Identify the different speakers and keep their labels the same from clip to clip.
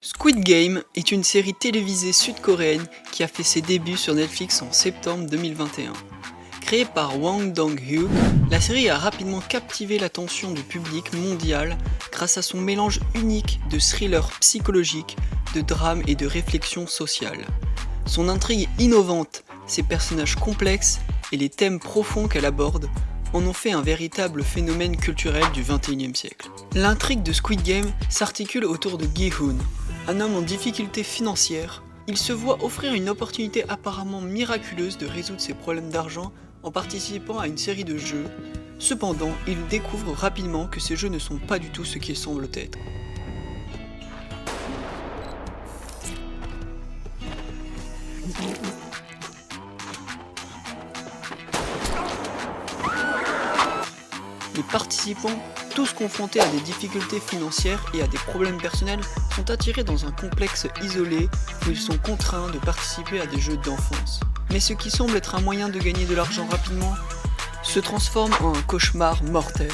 Speaker 1: Squid Game est une série télévisée sud-coréenne qui a fait ses débuts sur Netflix en septembre 2021. Créée par Hwang Dong-hyuk, la série a rapidement captivé l'attention du public mondial grâce à son mélange unique de thriller psychologique, de drame et de réflexion sociale. Son intrigue innovante, ses personnages complexes et les thèmes profonds qu'elle aborde en ont fait un véritable phénomène culturel du XXIe siècle. L'intrigue de Squid Game s'articule autour de Gi-hoon, un homme en difficulté financière. Il se voit offrir une opportunité apparemment miraculeuse de résoudre ses problèmes d'argent en participant à une série de jeux. Cependant, il découvre rapidement que ces jeux ne sont pas du tout ce qu'ils semblent être. Les participants, tous confrontés à des difficultés financières et à des problèmes personnels, sont attirés dans un complexe isolé où ils sont contraints de participer à des jeux d'enfance. Mais ce qui semble être un moyen de gagner de l'argent rapidement se transforme en un cauchemar mortel.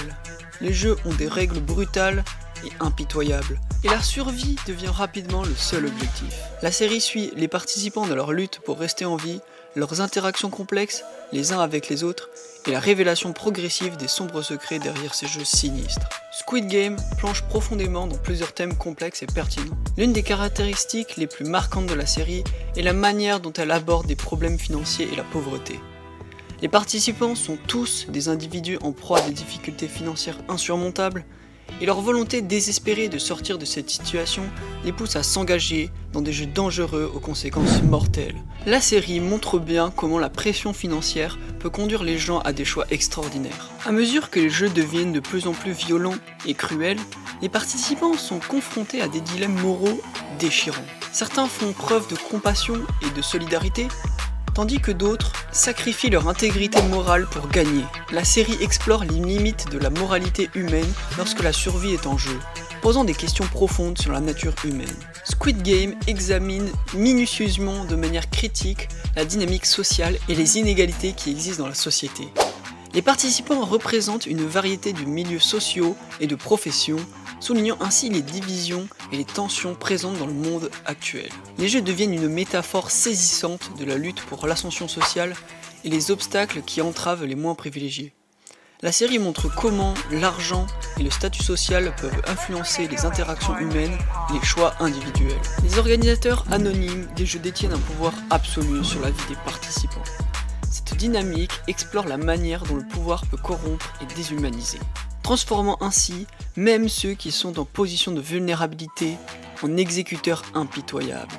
Speaker 1: Les jeux ont des règles brutales et impitoyables, et la survie devient rapidement le seul objectif. La série suit les participants dans leur lutte pour rester en vie, leurs interactions complexes les uns avec les autres, et la révélation progressive des sombres secrets derrière ces jeux sinistres. Squid Game plonge profondément dans plusieurs thèmes complexes et pertinents. L'une des caractéristiques les plus marquantes de la série est la manière dont elle aborde des problèmes financiers et la pauvreté. Les participants sont tous des individus en proie à des difficultés financières insurmontables, et leur volonté désespérée de sortir de cette situation les pousse à s'engager dans des jeux dangereux aux conséquences mortelles. La série montre bien comment la pression financière peut conduire les gens à des choix extraordinaires. À mesure que les jeux deviennent de plus en plus violents et cruels, les participants sont confrontés à des dilemmes moraux déchirants. Certains font preuve de compassion et de solidarité, tandis que d'autres sacrifient leur intégrité morale pour gagner. La série explore les limites de la moralité humaine lorsque la survie est en jeu, posant des questions profondes sur la nature humaine. Squid Game examine minutieusement de manière critique la dynamique sociale et les inégalités qui existent dans la société. Les participants représentent une variété de milieux sociaux et de professions, soulignant ainsi les divisions et les tensions présentes dans le monde actuel. Les jeux deviennent une métaphore saisissante de la lutte pour l'ascension sociale et les obstacles qui entravent les moins privilégiés. La série montre comment l'argent et le statut social peuvent influencer les interactions humaines et les choix individuels. Les organisateurs anonymes des jeux détiennent un pouvoir absolu sur la vie des participants. Cette dynamique explore la manière dont le pouvoir peut corrompre et déshumaniser, transformant ainsi même ceux qui sont en position de vulnérabilité en exécuteurs impitoyables.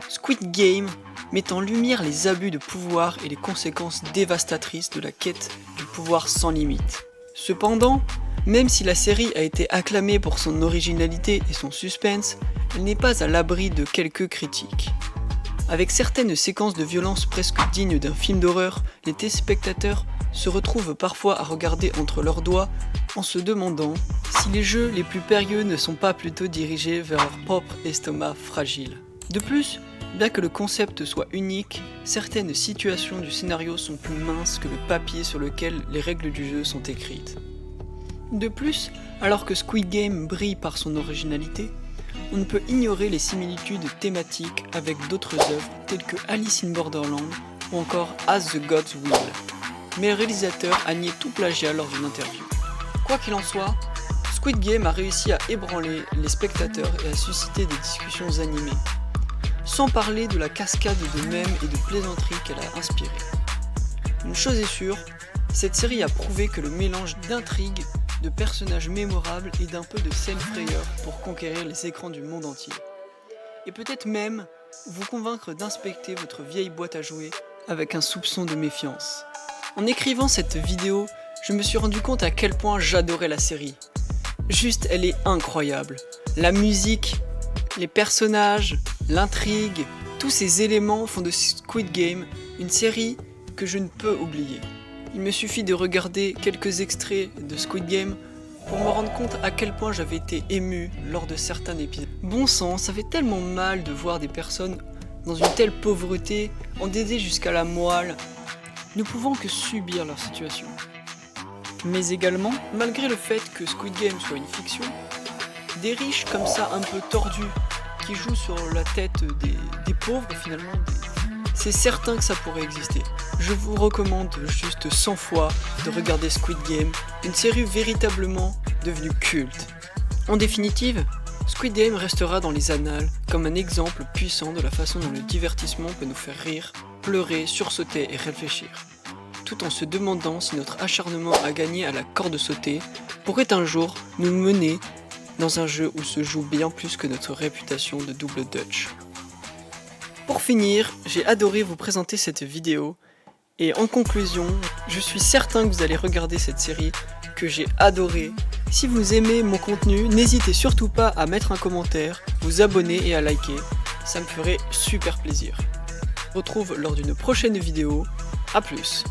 Speaker 1: Squid Game met en lumière les abus de pouvoir et les conséquences dévastatrices de la quête du pouvoir sans limite. Cependant, même si la série a été acclamée pour son originalité et son suspense, elle n'est pas à l'abri de quelques critiques. Avec certaines séquences de violence presque dignes d'un film d'horreur, les téléspectateurs se retrouvent parfois à regarder entre leurs doigts en se demandant si les jeux les plus périlleux ne sont pas plutôt dirigés vers leur propre estomac fragile. De plus, bien que le concept soit unique, certaines situations du scénario sont plus minces que le papier sur lequel les règles du jeu sont écrites. De plus, alors que Squid Game brille par son originalité, on ne peut ignorer les similitudes thématiques avec d'autres œuvres telles que Alice in Borderland ou encore As the Gods Will. Mais le réalisateur a nié tout plagiat lors d'une interview. Quoi qu'il en soit, Squid Game a réussi à ébranler les spectateurs et à susciter des discussions animées, sans parler de la cascade de mèmes et de plaisanteries qu'elle a inspiré. Une chose est sûre, cette série a prouvé que le mélange d'intrigues, de personnages mémorables et d'un peu de scène frayeur pour conquérir les écrans du monde entier. Et peut-être même vous convaincre d'inspecter votre vieille boîte à jouets avec un soupçon de méfiance. En écrivant cette vidéo, je me suis rendu compte à quel point j'adorais la série. Juste, elle est incroyable. La musique, les personnages, l'intrigue, tous ces éléments font de Squid Game une série que je ne peux oublier. Il me suffit de regarder quelques extraits de Squid Game pour me rendre compte à quel point j'avais été ému lors de certains épisodes. Bon sang, ça fait tellement mal de voir des personnes dans une telle pauvreté, endettées jusqu'à la moelle. Nous pouvons que subir leur situation. Mais également, malgré le fait que Squid Game soit une fiction, des riches comme ça un peu tordus qui joue sur la tête des pauvres finalement, c'est certain que ça pourrait exister. Je vous recommande juste 100 fois de regarder Squid Game, une série véritablement devenue culte. En définitive, Squid Game restera dans les annales comme un exemple puissant de la façon dont le divertissement peut nous faire rire, pleurer, sursauter et réfléchir, tout en se demandant si notre acharnement à gagner à la corde sautée pourrait un jour nous mener dans un jeu où se joue bien plus que notre réputation de double Dutch. Pour finir, j'ai adoré vous présenter cette vidéo et en conclusion, je suis certain que vous allez regarder cette série que j'ai adorée. Si vous aimez mon contenu, n'hésitez surtout pas à mettre un commentaire, vous abonner et à liker, ça me ferait super plaisir. On se retrouve lors d'une prochaine vidéo, à plus.